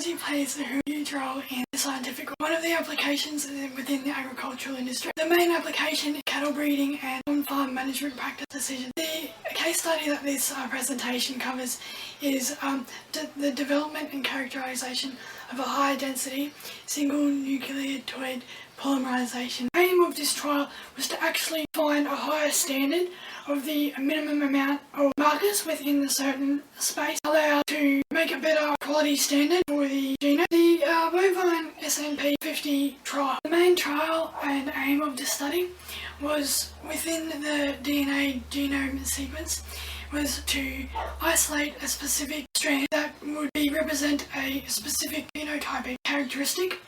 technology plays a huge role in the scientific. One of the applications within the agricultural industry. The main application is cattle breeding and on-farm management practice decisions. The case study that this presentation covers is the development and characterization of a high-density single nucleotide polymerization. The aim of this trial was to actually find a higher standard of the minimum amount of markers within a certain space, allowed to make a better quality standard for the genome. The bovine SNP50 trial. The main trial and aim of the study was within the DNA genome sequence was to isolate a specific strand that would represent a specific phenotypic characteristic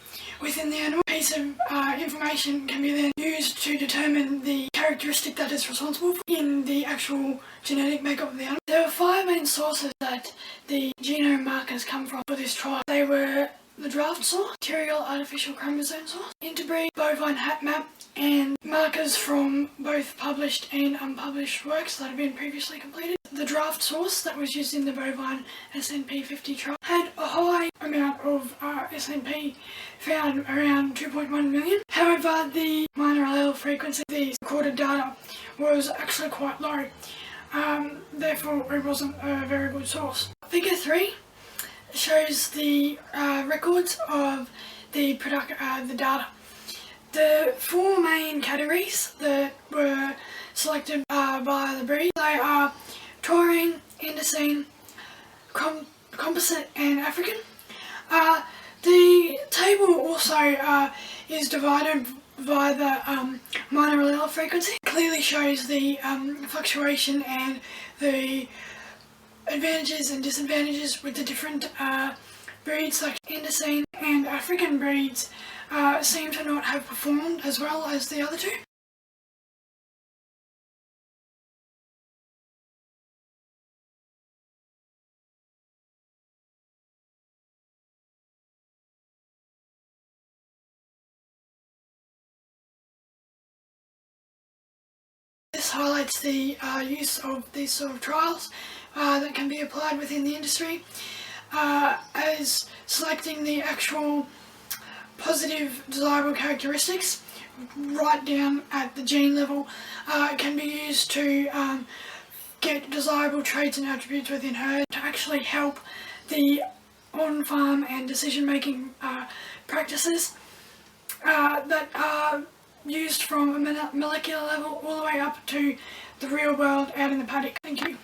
within the animal. A piece of information can be then used to determine the characteristic that is responsible in the actual genetic makeup of the animal. There were 5 main sources that the genome markers come from for this trial. They were the draft source, material artificial chromosome source, interbreed bovine hat map, and markers from both published and unpublished works that have been previously completed. The draft source that was used in the bovine SNP50 trial had a high amount of SNP, found around 2.1 million. However, the minor allele frequency of these recorded data was actually quite low. Therefore, it wasn't a very good source. Figure 3 shows the records of the data. The 4 main categories that were selected by the breed, they are taurine, Indocene, composite and African. The table also is divided by the minor allele frequency. It clearly shows the fluctuation and the advantages and disadvantages with the different breeds, like Indocene and African breeds seem to not have performed as well as the other 2. This highlights the use of these sort of trials that can be applied within the industry, as selecting the actual positive desirable characteristics right down at the gene level can be used to get desirable traits and attributes within herd to actually help the on-farm and decision-making practices that are used from a molecular level all the way up to the real world out in the paddock. Thank you.